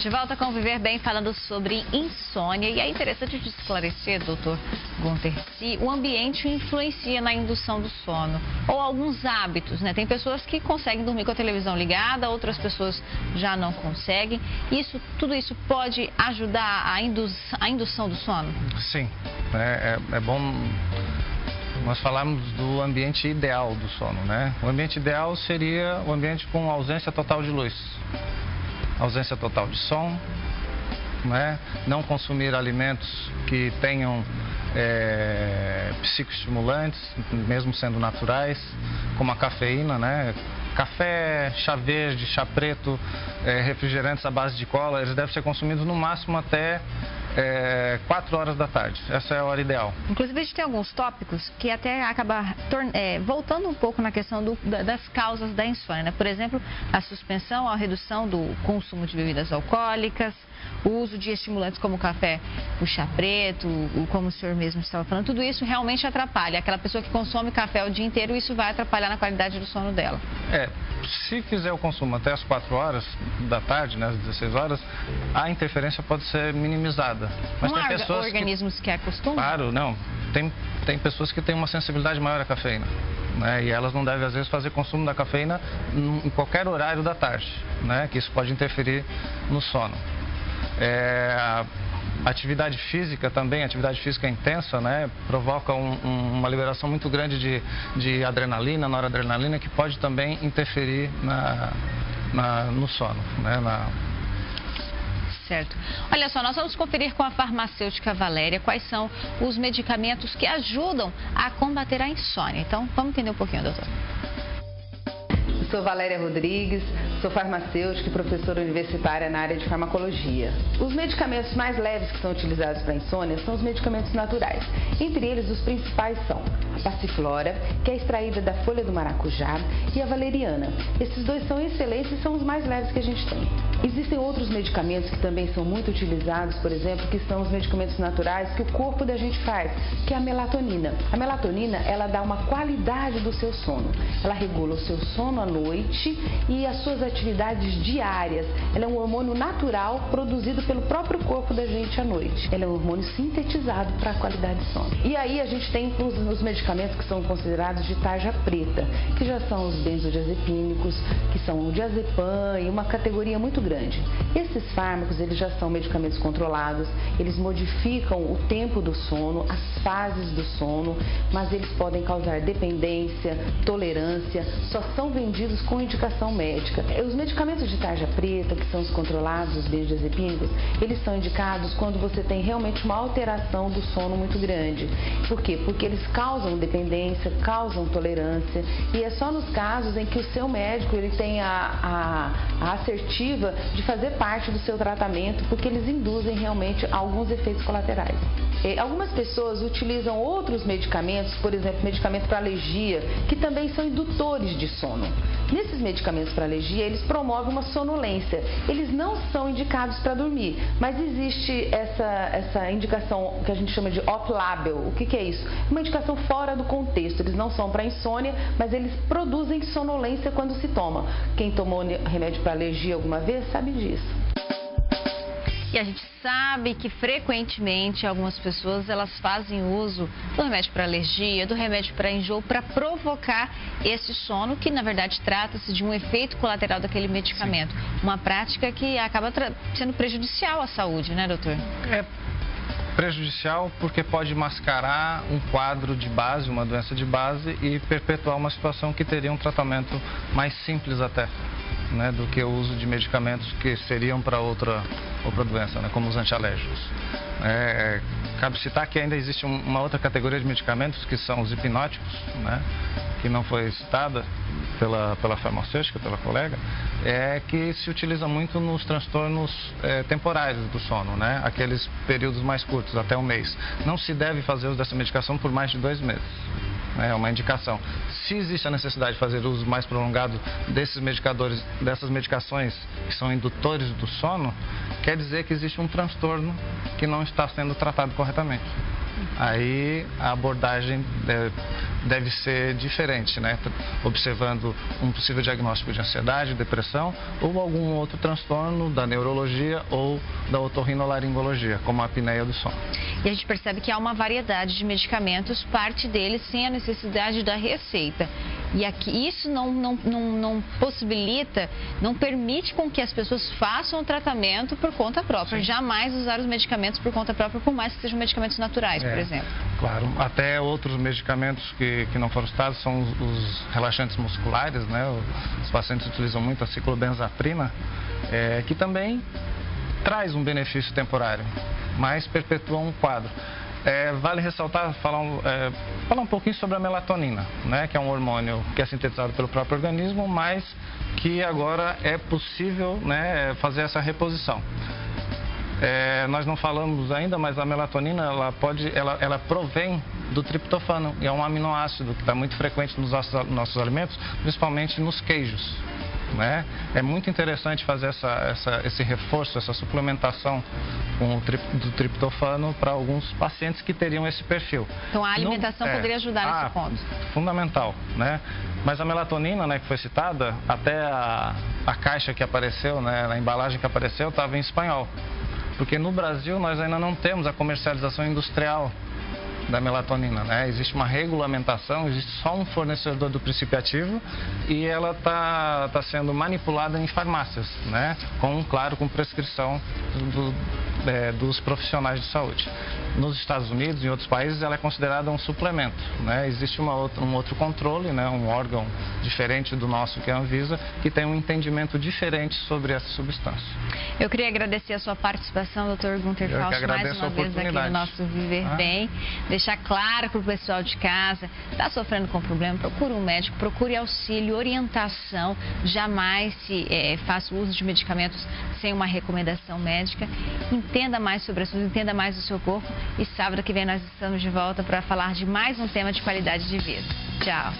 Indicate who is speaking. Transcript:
Speaker 1: De volta com o Viver Bem, falando sobre insônia. E é interessante de esclarecer, doutor Gunter, se o ambiente influencia na indução do sono. Ou alguns hábitos, né? Tem pessoas que conseguem dormir com a televisão ligada, outras pessoas já não conseguem. Tudo isso pode ajudar a indução do sono?
Speaker 2: Sim, é bom nós falarmos do ambiente ideal do sono, né? O ambiente ideal seria o ambiente com ausência total de luz, ausência total de som, né? Não consumir alimentos que tenham psicoestimulantes, mesmo sendo naturais, como a cafeína, né? Café, chá verde, chá preto, refrigerantes à base de cola, eles devem ser consumidos no máximo até 4 horas da tarde. Essa é a hora ideal.
Speaker 1: Inclusive, a gente tem alguns tópicos que até acabam voltando um pouco na questão das causas da insônia, né? Por exemplo, a suspensão, a redução do consumo de bebidas alcoólicas, o uso de estimulantes como o café, o chá preto, como o senhor mesmo estava falando, tudo isso realmente atrapalha. Aquela pessoa que consome café o dia inteiro, isso vai atrapalhar na qualidade do sono dela.
Speaker 2: Se fizer o consumo até as 4 horas da tarde, né, às 16 horas, a interferência pode ser minimizada. Mas
Speaker 1: não
Speaker 2: tem
Speaker 1: há
Speaker 2: pessoas
Speaker 1: organismos que acostumam?
Speaker 2: Claro, não. Tem pessoas que têm uma sensibilidade maior à cafeína, né, e elas não devem, às vezes, fazer consumo da cafeína em qualquer horário da tarde, né, que isso pode interferir no sono. Atividade física também, atividade física intensa, né, provoca uma liberação muito grande de adrenalina, noradrenalina, que pode também interferir no sono, né,
Speaker 1: Certo. Olha só, nós vamos conferir com a farmacêutica Valéria quais são os medicamentos que ajudam a combater a insônia. Então, vamos entender um pouquinho, doutor.
Speaker 3: Eu sou Valéria Rodrigues, sou farmacêutica e professora universitária na área de farmacologia. Os medicamentos mais leves que são utilizados para a insônia são os medicamentos naturais. Entre eles, os principais são a passiflora, que é extraída da folha do maracujá, e a valeriana. Esses dois são excelentes e são os mais leves que a gente tem. Existem outros medicamentos que também são muito utilizados, por exemplo, que são os medicamentos naturais que o corpo da gente faz, que é a melatonina. A melatonina, ela dá uma qualidade do seu sono. Ela regula o seu sono à noite e as suas atividades diárias. Ela é um hormônio natural produzido pelo próprio corpo da gente à noite. Ela é um hormônio sintetizado para a qualidade de sono. E aí a gente tem os medicamentos que são considerados de tarja preta, que já são os benzodiazepínicos, que são o diazepam e uma categoria muito grande. Esses fármacos, eles já são medicamentos controlados, eles modificam o tempo do sono, as fases do sono, mas eles podem causar dependência, tolerância, só são vendidos com indicação médica. Os medicamentos de tarja preta, que são os controlados, os benzodiazepínicos, eles são indicados quando você tem realmente uma alteração do sono muito grande. Por quê? Porque eles causam dependência, causam tolerância, e é só nos casos em que o seu médico ele tem a assertiva de fazer parte do seu tratamento, porque eles induzem realmente alguns efeitos colaterais. Algumas pessoas utilizam outros medicamentos, por exemplo, medicamento para alergia, que também são indutores de sono. Nesses medicamentos para alergia, eles promovem uma sonolência. Eles não são indicados para dormir, mas existe essa indicação que a gente chama de off-label. O que é isso? Uma indicação fora do contexto. Eles não são para insônia, mas eles produzem sonolência quando se toma. Quem tomou remédio para alergia alguma vez sabe disso.
Speaker 1: E a gente sabe que frequentemente algumas pessoas elas fazem uso do remédio para alergia, do remédio para enjoo, para provocar esse sono, que na verdade trata-se de um efeito colateral daquele medicamento. Sim. Uma prática que acaba sendo prejudicial à saúde, né, doutor?
Speaker 2: É prejudicial porque pode mascarar um quadro de base, uma doença de base, e perpetuar uma situação que teria um tratamento mais simples até, né, do que o uso de medicamentos que seriam para outra doença, né, como os antialérgicos. Cabe citar que ainda existe uma outra categoria de medicamentos, que são os hipnóticos, né, que não foi citada pela farmacêutica, pela colega, que se utiliza muito nos transtornos temporários do sono, né, aqueles períodos mais curtos, até um mês. Não se deve fazer uso dessa medicação por mais de 2 meses. É uma indicação. Se existe a necessidade de fazer uso mais prolongado desses medicadores, dessas medicações que são indutores do sono, quer dizer que existe um transtorno que não está sendo tratado corretamente. Aí a abordagem deve ser diferente, né? Observando um possível diagnóstico de ansiedade, depressão ou algum outro transtorno da neurologia ou da otorrinolaringologia, como a apneia do sono.
Speaker 1: E a gente percebe que há uma variedade de medicamentos, parte deles sem a necessidade da receita. E aqui isso não possibilita, não permite com que as pessoas façam o tratamento por conta própria. Sim. Jamais usar os medicamentos por conta própria, por mais que sejam medicamentos naturais, por exemplo.
Speaker 2: Claro, até outros medicamentos que não foram citados são os relaxantes musculares, né? Os pacientes utilizam muito a ciclobenzaprina, que também traz um benefício temporário, mas perpetua um quadro. Vale ressaltar, falar um pouquinho sobre a melatonina, né, que é um hormônio que é sintetizado pelo próprio organismo, mas que agora é possível, né, fazer essa reposição. Nós não falamos ainda, mas a melatonina ela provém do triptofano, e é um aminoácido que está muito frequente nos nossos alimentos, principalmente nos queijos. Né? É muito interessante fazer esse reforço, essa suplementação do triptofano para alguns pacientes que teriam esse perfil.
Speaker 1: Então a alimentação poderia ajudar nesse ponto.
Speaker 2: Fundamental, né? Mas a melatonina, né, que foi citada, até a caixa que apareceu, né, a embalagem que apareceu, estava em espanhol. Porque no Brasil nós ainda não temos a comercialização industrial da melatonina, né? Existe uma regulamentação, existe só um fornecedor do princípio ativo e ela tá sendo manipulada em farmácias, né? Claro, com prescrição dos profissionais de saúde. Nos Estados Unidos e em outros países ela é considerada um suplemento, né? Existe um outro controle, né? Um órgão diferente do nosso, que é a Anvisa, que tem um entendimento diferente sobre essa substância.
Speaker 1: Eu queria agradecer a sua participação, Dr. Gunther Fausto, mais uma vez aqui no nosso Viver Bem. Deixar claro para o pessoal de casa, está sofrendo com problema, procure um médico, procure auxílio, orientação, jamais faça uso de medicamentos sem uma recomendação médica. Entenda mais sobre assunto, entenda mais do seu corpo e sábado que vem nós estamos de volta para falar de mais um tema de qualidade de vida. Tchau!